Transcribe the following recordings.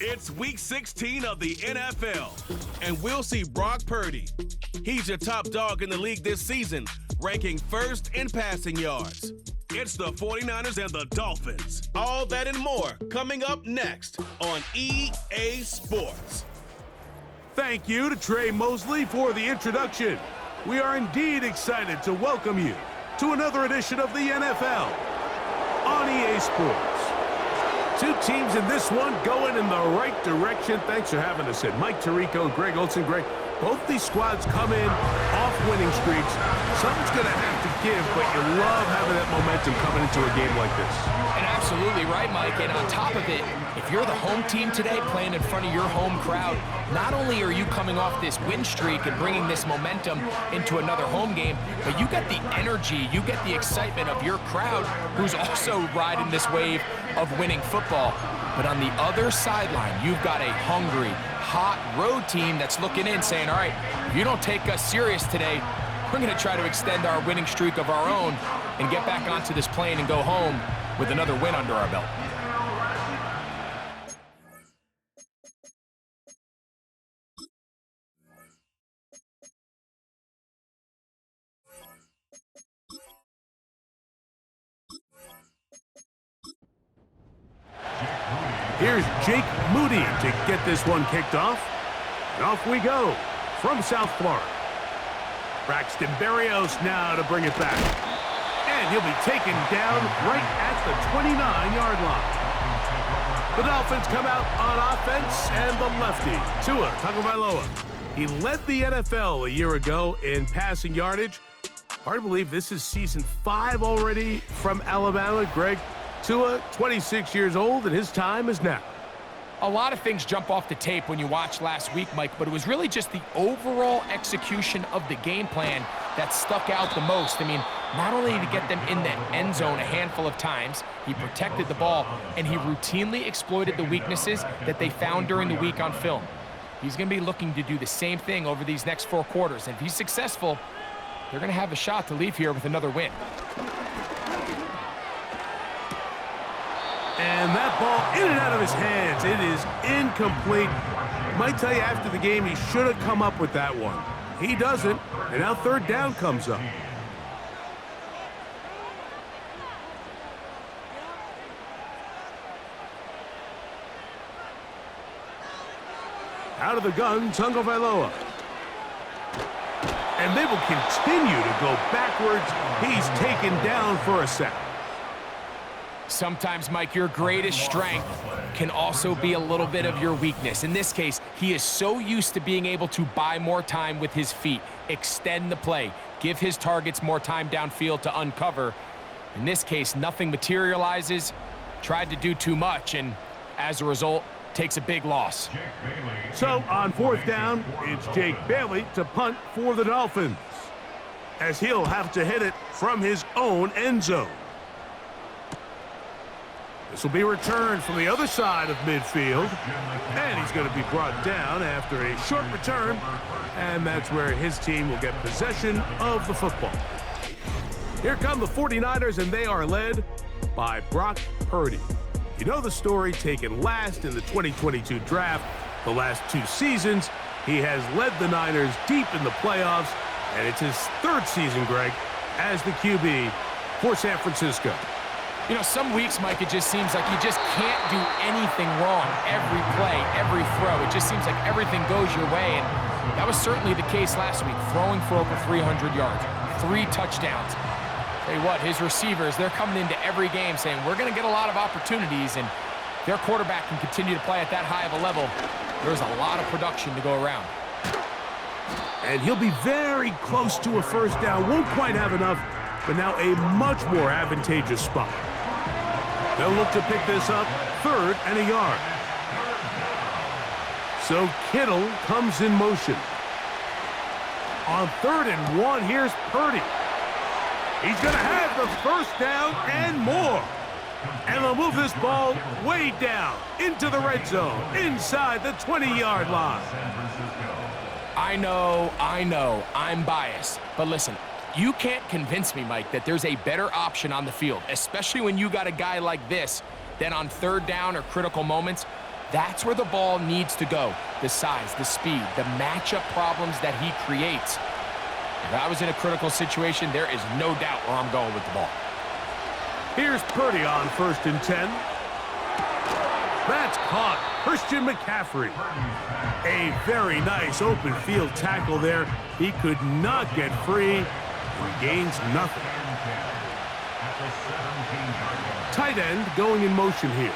It's week 16 of the NFL, and we'll see Brock Purdy. He's your top dog in the league this season, ranking first in passing yards. It's the 49ers and the Dolphins. All that and more coming up next on EA Sports. Thank you to Trey Mosley for the introduction. We are indeed excited to welcome you to another edition of the NFL on EA Sports. Two teams in this one going in the right direction. Thanks for having us in. Mike Tirico and Greg Olsen. Greg, both these squads come in off winning streaks. Something's going to have to give, but you love having that momentum coming into a game like this. And absolutely right, Mike. And on top of it, if you're the home team today playing in front of your home crowd, not only are you coming off this win streak and bringing this momentum into another home game, but you get the energy, you get the excitement of your crowd who's also riding this wave of winning football. But on the other sideline, you've got a hungry, hot road team that's looking in saying, all right, if you don't take us serious today, we're going to try to extend our winning streak of our own and get back onto this plane and go home with another win under our belt. Here's Jake Moody to get this one kicked off. And off we go from South Florida. Braxton Berrios now to bring it back. And he'll be taken down right at the 29-yard line. The Dolphins come out on offense, and the lefty, Tua Tagovailoa. He led the NFL a year ago in passing yardage. Hard to believe this is season 5 already from Alabama. Greg, Tua, 26 years old, and his time is now. A lot of things jump off the tape when you watch last week, Mike, but it was really just the overall execution of the game plan that stuck out the most. I mean, not only did he get them in the end zone a handful of times, he protected the ball, and he routinely exploited the weaknesses that they found during the week on film. He's going to be looking to do the same thing over these next 4 quarters, and if he's successful, they're going to have a shot to leave here with another win. And that ball in and out of his hands. It is incomplete. Might tell you after the game he should have come up with that one. He doesn't, and now third down comes up. Out of the gun, Tagovailoa. And they will continue to go backwards. He's taken down for a sack. Sometimes, Mike, your greatest strength can also be a little bit of your weakness. In this case, he is so used to being able to buy more time with his feet, extend the play, give his targets more time downfield to uncover. In this case, nothing materializes, tried to do too much, and as a result, takes a big loss. So on fourth down, it's Jake Bailey to punt for the Dolphins, as he'll have to hit it from his own end zone. This will be returned from the other side of midfield, and he's going to be brought down after a short return, and that's where his team will get possession of the football. Here come the 49ers, and they are led by Brock Purdy. You know the story, taken last in the 2022 draft. The last 2 seasons, he has led the Niners deep in the playoffs, and it's his 3rd season, Greg, as the QB for San Francisco. You know, some weeks, Mike, it just seems like you just can't do anything wrong. Every play, every throw, it just seems like everything goes your way, and that was certainly the case last week, throwing for over 300 yards, 3 touchdowns. Tell you what, his receivers, they're coming into every game saying, we're going to get a lot of opportunities, and their quarterback can continue to play at that high of a level. There's a lot of production to go around. And he'll be very close to a first down. Won't quite have enough, but now a much more advantageous spot. They'll look to pick this up, 3rd and a yard. So Kittle comes in motion. On 3rd and 1, here's Purdy. He's going to have the first down and more. And they'll move this ball way down into the red zone, inside the 20-yard line. I know, I'm biased. But listen, you can't convince me, Mike, that there's a better option on the field, especially when you got a guy like this, than on 3rd down or critical moments, That's where the ball needs to go. The size, the speed, the matchup problems that he creates. If I was in a critical situation, there is no doubt where I'm going with the ball. Here's Purdy on 1st and 10. That's caught. Christian McCaffrey. A very nice open field tackle there. He could not get free and gains nothing. Tight end going in motion here.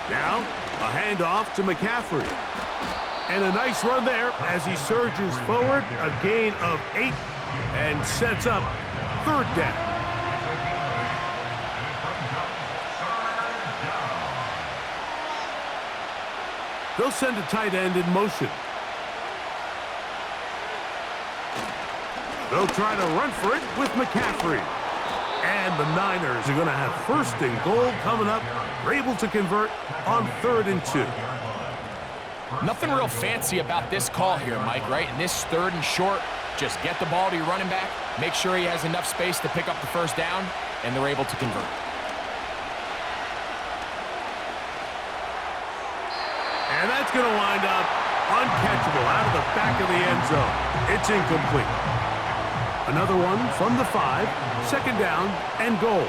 Now, a handoff to McCaffrey. And a nice run there as he surges forward. A gain of 8 and sets up 3rd down. They'll send a tight end in motion. They'll try to run for it with McCaffrey. And the Niners are going to have 1st and goal coming up. They're able to convert on 3rd and 2. Nothing real fancy about this call here, Mike, right? In this 3rd and short, just get the ball to your running back, make sure he has enough space to pick up the 1st down, and they're able to convert. And that's going to wind up uncatchable out of the back of the end zone. It's incomplete. Another one from the 5, 2nd down and goal.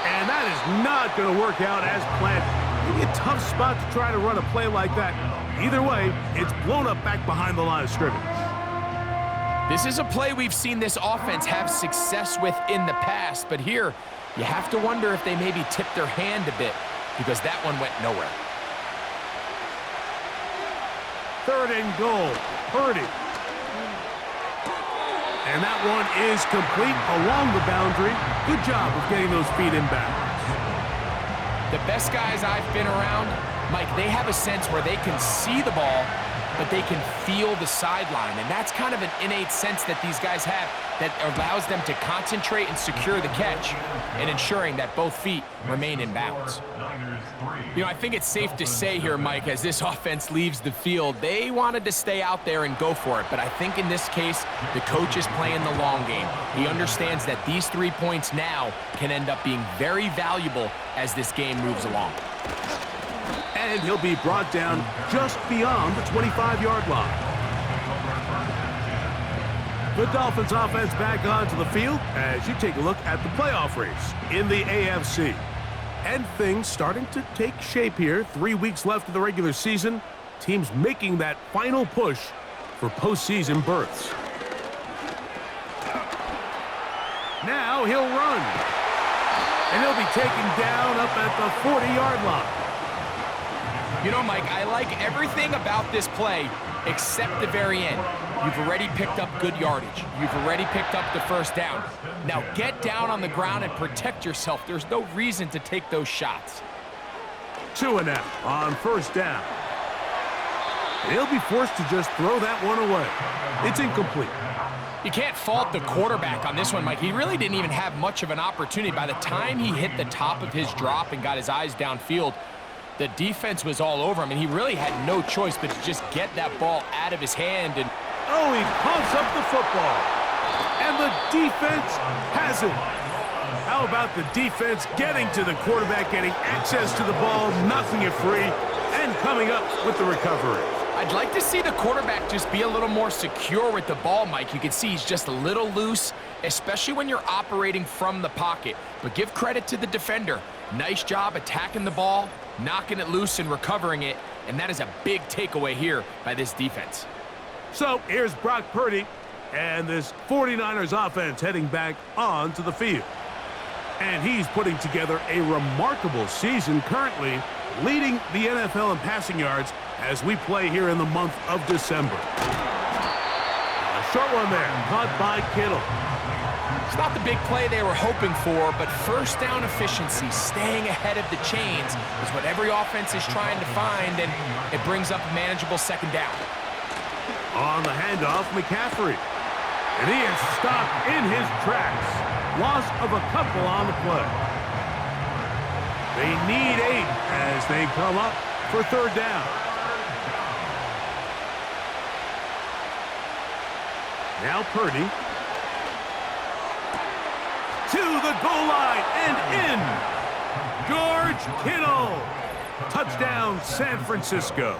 And that is not going to work out as planned. Maybe a tough spot to try to run a play like that. Either way, it's blown up back behind the line of scrimmage. This is a play we've seen this offense have success with in the past, but here you have to wonder if they maybe tipped their hand a bit because that one went nowhere. 3rd and goal. Purdy. And that one is complete along the boundary. Good job of getting those feet in bounds. The best guys I've been around, Mike, they have a sense where they can see the ball, but they can feel the sideline. And that's kind of an innate sense that these guys have that allows them to concentrate and secure the catch and ensuring that both feet remain in bounds. You know, I think it's safe to say here, Mike, as this offense leaves the field, they wanted to stay out there and go for it. But I think in this case, the coach is playing the long game. He understands that these 3 points now can end up being very valuable as this game moves along. And he'll be brought down just beyond the 25-yard line. The Dolphins offense back onto the field as you take a look at the playoff race in the AFC. And things starting to take shape here. 3 weeks left of the regular season. Teams making that final push for postseason berths. Now he'll run. And he'll be taken down up at the 40-yard line. You know, Mike, I like everything about this play except the very end. You've already picked up good yardage. You've already picked up the 1st down. Now get down on the ground and protect yourself. There's no reason to take those shots. 2 and out on 1st down. And he'll be forced to just throw that one away. It's incomplete. You can't fault the quarterback on this one, Mike. He really didn't even have much of an opportunity. By the time he hit the top of his drop and got his eyes downfield, the defense was all over him, and he really had no choice but to just get that ball out of his hand. And oh, he pumps up the football. And the defense has it. How about the defense getting to the quarterback, getting access to the ball, knocking it free, and coming up with the recovery? I'd like to see the quarterback just be a little more secure with the ball, Mike. You can see he's just a little loose, especially when you're operating from the pocket. But give credit to the defender. Nice job attacking the ball, knocking it loose and recovering it, and that is a big takeaway here by this defense. So here's Brock Purdy and this 49ers offense heading back onto the field. And he's putting together a remarkable season currently, leading the NFL in passing yards as we play here in the month of December. A short one there, caught by Kittle. It's not the big play they were hoping for, but 1st down efficiency, staying ahead of the chains, is what every offense is trying to find, and it brings up a manageable 2nd down. On the handoff, McCaffrey. And he is stopped in his tracks. Loss of a couple on the play. They need 8 as they come up for 3rd down. Now Purdy. the goal line and in. George Kittle. Touchdown, San Francisco.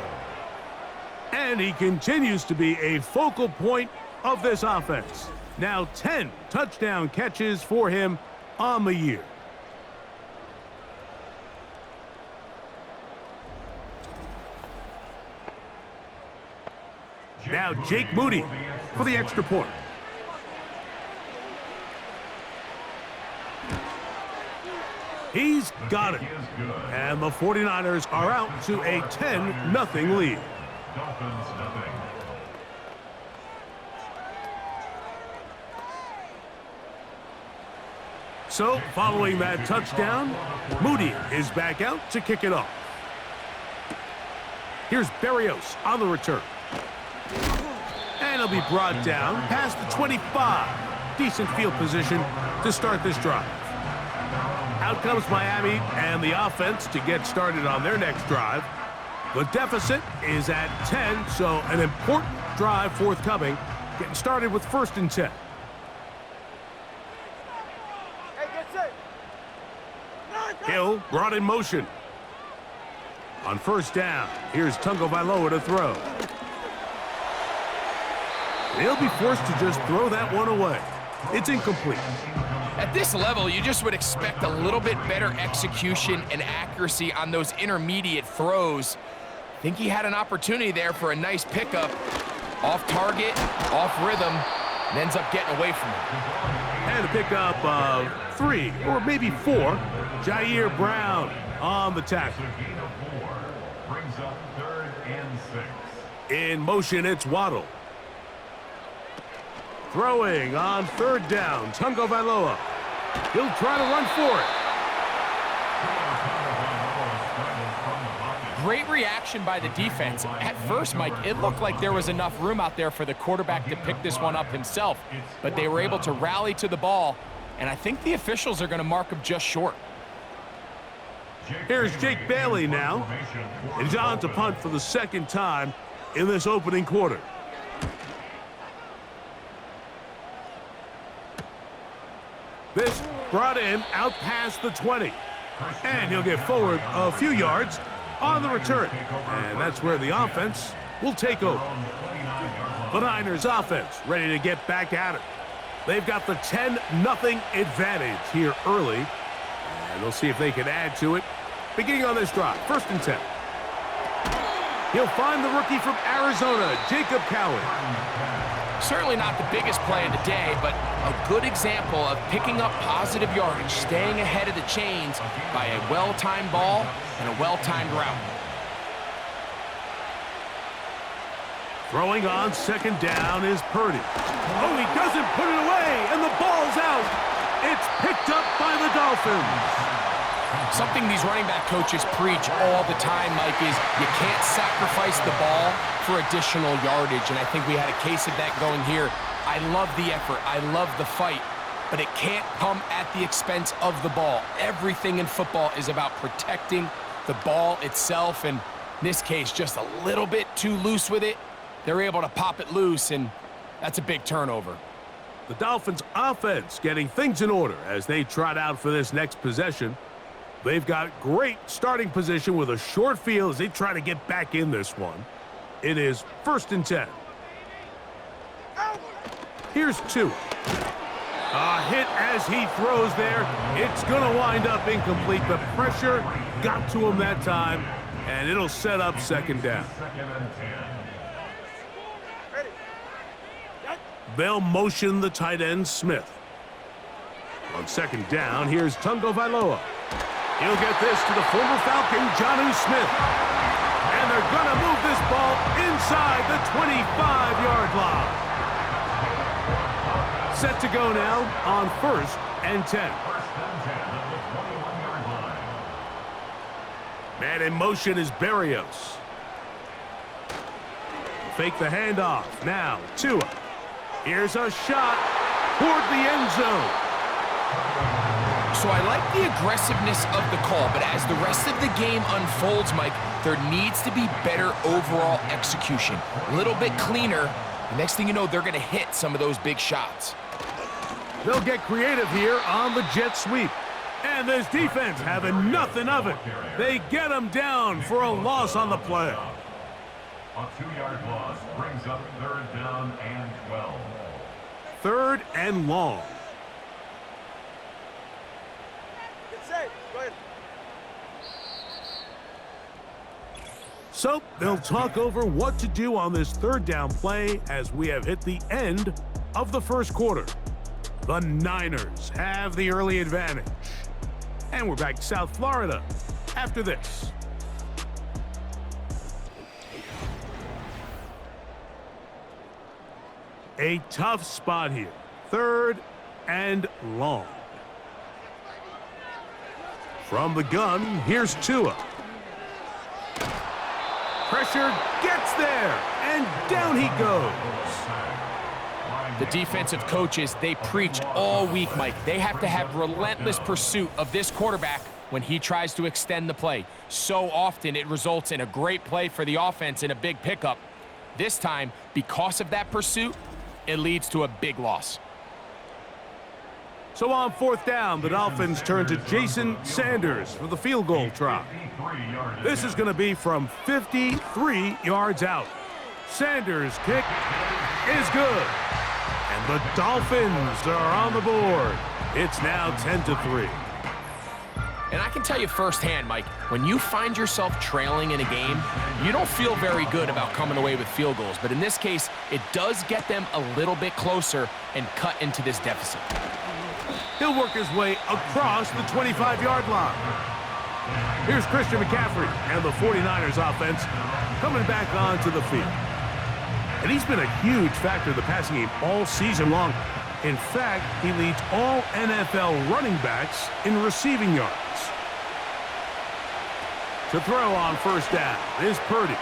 And he continues to be a focal point of this offense. Now 10 touchdown catches for him on the year. Now Jake Moody for the extra point. He's got it. And the 49ers are out to a 10-0 lead. So, following that touchdown, Moody is back out to kick it off. Here's Berrios on the return. And he'll be brought down past the 25. Decent field position to start this drive. Out comes Miami and the offense to get started on their next drive. The deficit is at 10, so an important drive forthcoming. Getting started with 1st and 10. Hill brought in motion. On 1st down, here's Tagovailoa to throw. He'll be forced to just throw that one away. It's incomplete. At this level, you just would expect a little bit better execution and accuracy on those intermediate throws. I think he had an opportunity there for a nice pickup. Off target, off rhythm, and ends up getting away from it. And a pickup of 3 or maybe 4. Jair Brown on the tackle. Brings up 3rd and 6. In motion, it's Waddle. Throwing on 3rd down, Tagovailoa. He'll try to run for it. Great reaction by the defense. At first, Mike, it looked like there was enough room out there for the quarterback to pick this one up himself, but they were able to rally to the ball, and I think the officials are going to mark him just short. Here's Jake Bailey now, and he's on to punt for the 2nd time in this opening quarter. This brought in out past the 20. And he'll get forward a few yards on the return. And that's where the offense will take over. The Niners offense ready to get back at it. They've got the 10-0 advantage here early. And they'll see if they can add to it. Beginning on this drive, 1st and 10. He'll find the rookie from Arizona, Jacob Cowan. Certainly not the biggest play of the day, but a good example of picking up positive yardage, staying ahead of the chains by a well-timed ball and a well-timed route. Throwing on 2nd down is Purdy. Oh, he doesn't put it away, and the ball's out. It's picked up by the Dolphins. Something these running back coaches preach all the time, Mike, is you can't sacrifice the ball for additional yardage, and I think we had a case of that going here. I love the effort. I love the fight, but it can't come at the expense of the ball. Everything in football is about protecting the ball itself, and in this case, just a little bit too loose with it. They're able to pop it loose, and that's a big turnover. The Dolphins' offense getting things in order as they trot out for this next possession. They've got great starting position with a short field as they try to get back in this one. It is 1st and 10. Here's 2. A hit as he throws there. It's going to wind up incomplete. The pressure got to him that time, and it'll set up 2nd down. They'll motion the tight end, Smith. On 2nd down, here's Tagovailoa. He'll get this to the former Falcon, Jonnu Smith. And they're going to move this ball inside the 25-yard line. Set to go now on 1st and 10. Man in motion is Berrios. Fake the handoff. Now, Tua. Here's a shot toward the end zone. So I like the aggressiveness of the call, but as the rest of the game unfolds, Mike, there needs to be better overall execution. A little bit cleaner. The next thing you know, they're going to hit some of those big shots. They'll get creative here on the jet sweep. And this defense having nothing of it. They get them down for a loss on the play. A 2-yard loss brings up 3rd down and 12. 3rd and long. So they'll talk over what to do on this 3rd down play as we have hit the end of the first quarter. The Niners have the early advantage. And we're back to South Florida after this. A tough spot here. 3rd and long. From the gun, here's Tua. Pressure gets there, and down he goes. The defensive coaches, they preached all week, Mike. They have to have relentless pursuit of this quarterback when he tries to extend the play. So often it results in a great play for the offense and a big pickup. This time, because of that pursuit, it leads to a big loss. So on 4th down, the Dolphins turn to Jason Sanders for the field goal try. This is going to be from 53 yards out. Sanders' kick is good. And the Dolphins are on the board. It's now 10-3. And I can tell you firsthand, Mike, when you find yourself trailing in a game, you don't feel very good about coming away with field goals. But in this case, it does get them a little bit closer and cut into this deficit. He'll work his way across the 25-yard line. Here's Christian McCaffrey and the 49ers offense coming back onto the field. And he's been a huge factor in the passing game all season long. In fact, he leads all NFL running backs in receiving yards. To throw on 1st down is Purdy.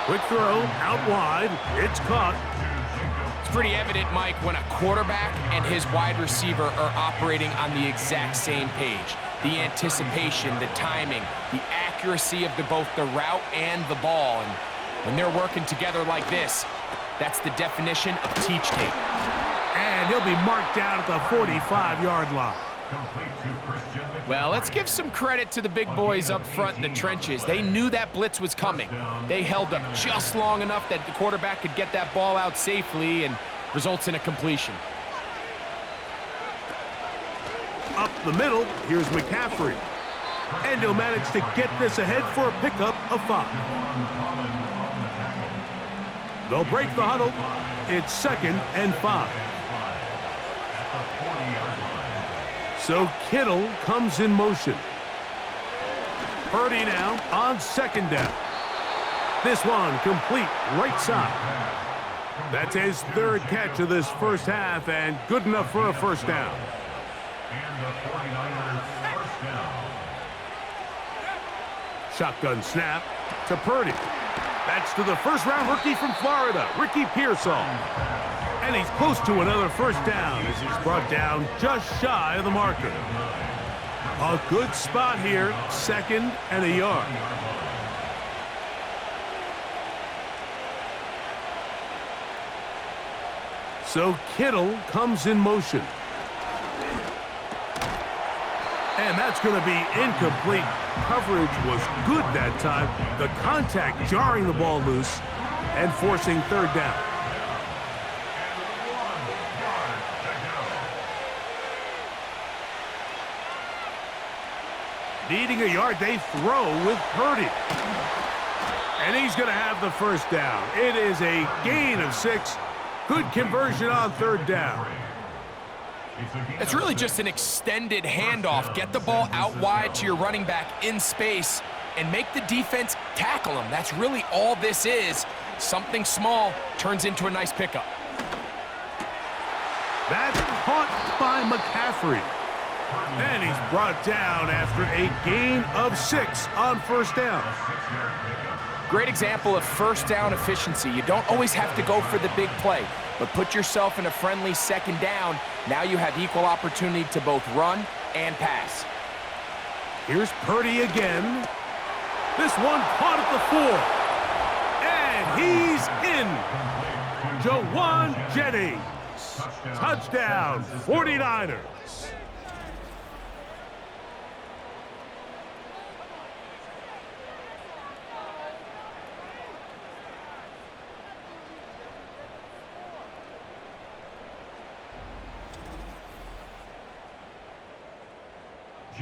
Quick throw out wide. It's caught. It's pretty evident, Mike, when a quarterback and his wide receiver are operating on the exact same page. The anticipation, the timing, the accuracy of both the route and the ball. And when they're working together like this, that's the definition of teach tape. And he'll be marked down at the 45-yard line. Well, let's give some credit to the big boys up front in the trenches. They knew that blitz was coming. They held up just long enough that the quarterback could get that ball out safely and results in a completion. Up the middle, here's McCaffrey. And he'll manage to get this ahead for a pickup of 5. They'll break the huddle. It's 2nd and 5. So Kittle comes in motion. Purdy now on 2nd down. This one complete right side. That's his 3rd catch of this first half and good enough for a 1st down. And the 49ers first down. Shotgun snap to Purdy. That's to the 1st-round rookie from Florida, Ricky Pearsall. And he's close to another 1st down as he's brought down just shy of the marker. A good spot here, 2nd and a yard. So Kittle comes in motion. And that's going to be incomplete. Coverage was good that time. The contact jarring the ball loose and forcing 3rd down. Needing a yard, they throw with Purdy. And he's going to have the 1st down. It is a gain of 6. Good conversion on 3rd down. It's really just an extended handoff. Get the ball out wide to your running back in space and make the defense tackle him. That's really all this is. Something small turns into a nice pickup. That's caught by McCaffrey. And he's brought down after a gain of 6 on 1st down. Great example of 1st down efficiency. You don't always have to go for the big play, but put yourself in a friendly 2nd down. Now you have equal opportunity to both run and pass. Here's Purdy again. This one caught at the 4. And he's in. Jawan Jennings this. Touchdown, 49ers.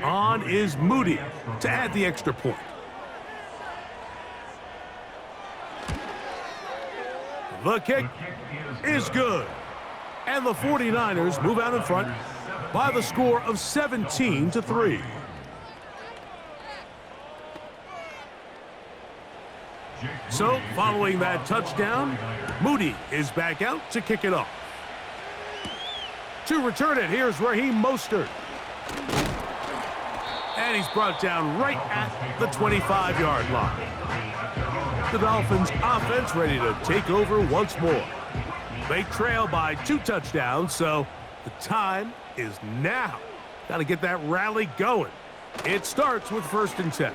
On is Moody to add the extra point. The kick is good. And the 49ers move out in front by the score of 17-3. So, following that touchdown, Moody is back out to kick it off. To return it, here's Raheem Mostert. And he's brought down right at the 25-yard line. The Dolphins offense ready to take over once more. They trail by 2 touchdowns, so the time is now. Got to get that rally going. It starts with 1st and 10.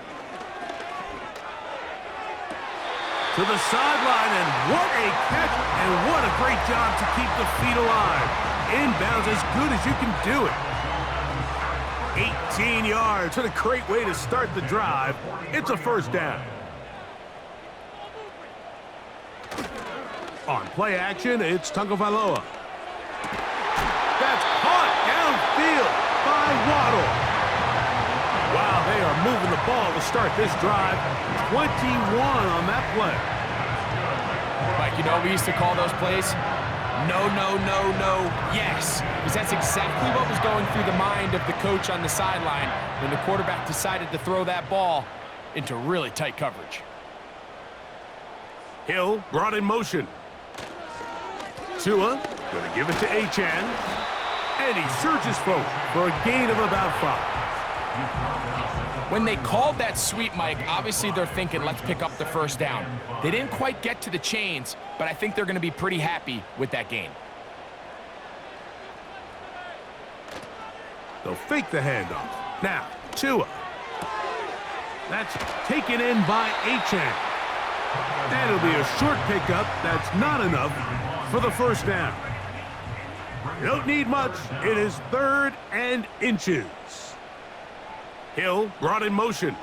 To the sideline, and what a catch, and what a great job to keep the feet alive. Inbounds as good as you can do it. 18 yards. What a great way to start the drive. It's a 1st down. On play action, it's Tagovailoa. That's caught downfield by Waddle. Wow, they are moving the ball to start this drive. 21 on that play. Mike, you know we used to call those plays? No, no, no, no, yes. Because that's exactly what was going through the mind of the coach on the sideline when the quarterback decided to throw that ball into really tight coverage. Hill brought in motion. Tua going to give it to Achan. And he surges forward for a gain of about 5. When they called that sweep, Mike, obviously they're thinking, let's pick up the 1st down. They didn't quite get to the chains, but I think they're going to be pretty happy with that gain. They'll fake the handoff. Now, Tua. That's taken in by Achan. And it'll be a short pickup. That's not enough for the 1st down. You don't need much. It is 3rd and inches. Hill brought in motion.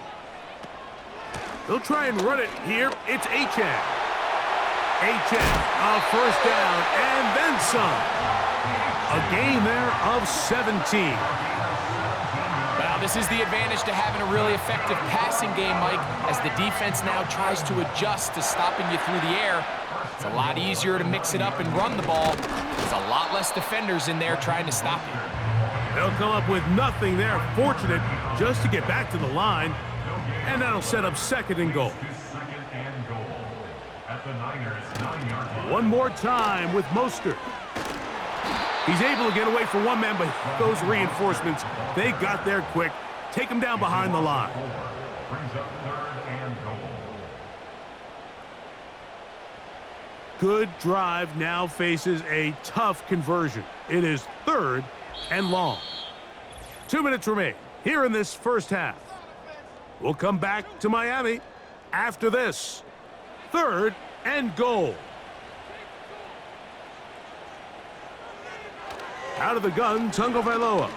They'll try and run it here. It's Achan. Achan, a 1st down, and then some. A gain there of 17. Well, this is the advantage to having a really effective passing game, Mike, as the defense now tries to adjust to stopping you through the air. It's a lot easier to mix it up and run the ball. There's a lot less defenders in there trying to stop you. They'll come up with nothing there. Fortunate just to get back to the line. And that'll set up 2nd and goal. One more time with Mostert. He's able to get away from one man, but those reinforcements, they got there quick. Take him down behind the line. Good drive now faces a tough conversion. It is 3rd and long. 2 minutes remain here in this 1st half. We'll come back to Miami after this. 3rd and goal. Out of the gun, Tagovailoa.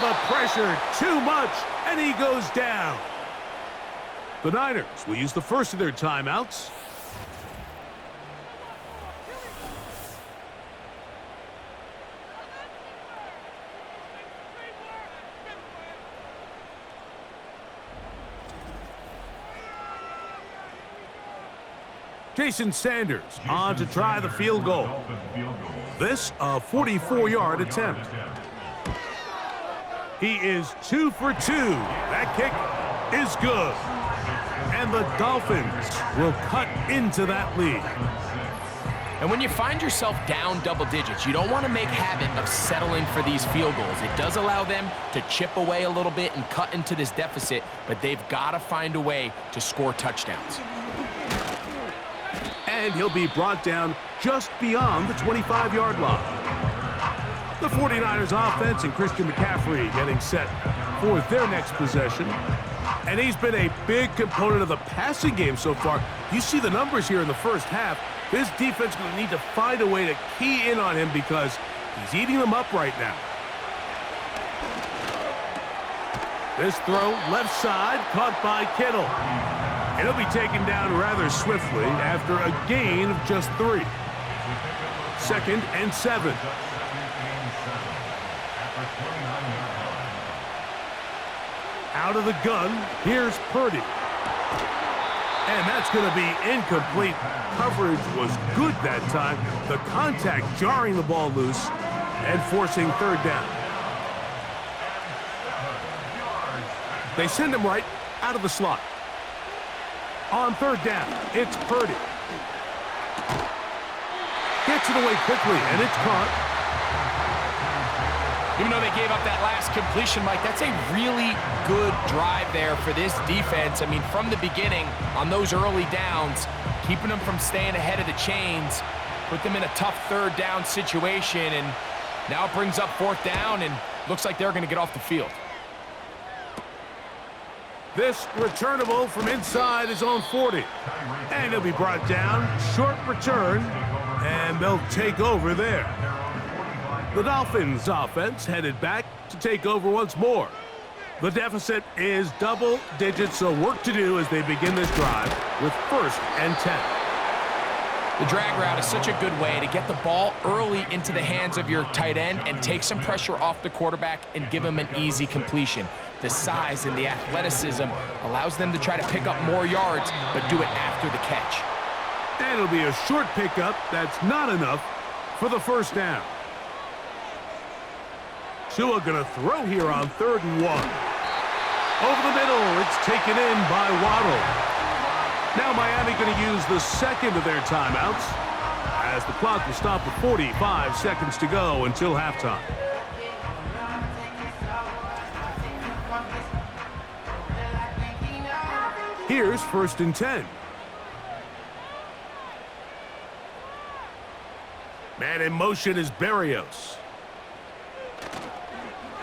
The pressure, too much, and he goes down. The Niners will use the first of their timeouts. Jason Sanders on to try the field goal. This a 44-yard attempt. He is 2 for 2. That kick is good. And the Dolphins will cut into that lead. And when you find yourself down double digits, you don't want to make habit of settling for these field goals. It does allow them to chip away a little bit and cut into this deficit, but they've got to find a way to score touchdowns. And he'll be brought down just beyond the 25-yard line. The 49ers offense and Christian McCaffrey getting set for their next possession. And he's been a big component of the passing game so far. You see the numbers here in the first half. This defense is going to need to find a way to key in on him because he's eating them up right now. This throw, left side, caught by Kittle. And he'll be taken down rather swiftly after a gain of just 3. 2nd and 7. Out of the gun, here's Purdy. And that's going to be incomplete. Coverage was good that time. The contact jarring the ball loose and forcing 3rd down. They send him right out of the slot. On 3rd down, it's Purdy. Gets it away quickly, and it's caught. Even though they gave up that last completion, Mike, that's a really good drive there for this defense. I mean, from the beginning, on those early downs, keeping them from staying ahead of the chains, put them in a tough 3rd down situation, and now it brings up 4th down, and looks like they're going to get off the field. This returnable from inside his own 40. And he'll be brought down. Short return, and they'll take over there. The Dolphins offense headed back to take over once more. The deficit is double digits, so work to do as they begin this drive with 1st and 10. The drag route is such a good way to get the ball early into the hands of your tight end and take some pressure off the quarterback and give him an easy completion. The size and the athleticism allows them to try to pick up more yards, but do it after the catch. And it'll be a short pickup that's not enough for the 1st down. Tua gonna throw here on 3rd and 1. Over the middle, it's taken in by Waddle. Now Miami going to use the 2nd of their timeouts as the clock will stop with 45 seconds to go until halftime. Here's 1st and 10. Man in motion is Berrios.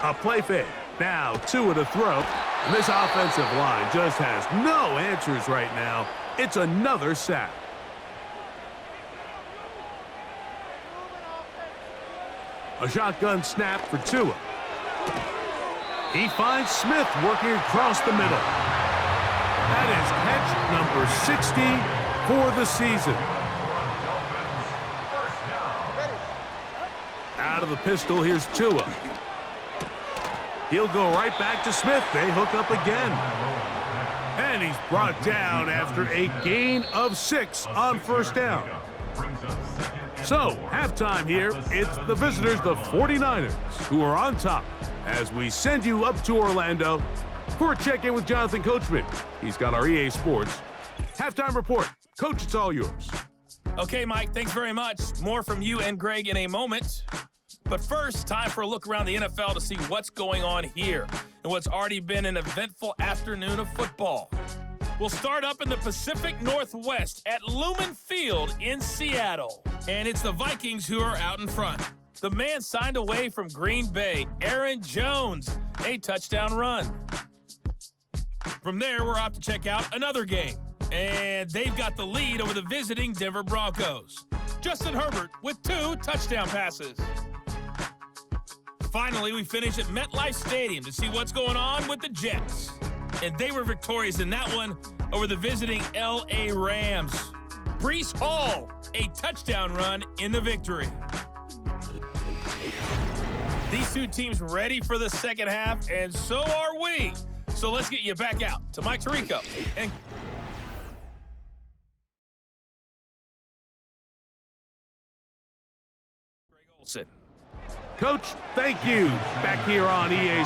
A play fake. Now Tua to throw. And this offensive line just has no answers right now. It's another sack. A shotgun snap for Tua. He finds Smith working across the middle. That is catch number 60 for the season. Out of the pistol, here's Tua. He'll go right back to Smith. They hook up again. And he's brought down after a gain of 6 on 1st down. So, halftime here. It's the visitors, the 49ers, who are on top as we send you up to Orlando for a check-in with Jonathan Coachman. He's got our EA Sports halftime report. Coach, it's all yours. Okay, Mike, thanks very much. More from you and Greg in a moment. But first, time for a look around the NFL to see what's going on here and what's already been an eventful afternoon of football. We'll start up in the Pacific Northwest at Lumen Field in Seattle. And it's the Vikings who are out in front. The man signed away from Green Bay, Aaron Jones, a touchdown run. From there, we're off to check out another game. And they've got the lead over the visiting Denver Broncos. Justin Herbert with 2 touchdown passes. Finally, we finish at MetLife Stadium to see what's going on with the Jets. And they were victorious in that one over the visiting L.A. Rams. Breece Hall, a touchdown run in the victory. These two teams ready for the second half, and so are we. So let's get you back out to Mike Tirico and Greg Olsen. Coach, thank you. Back here on EA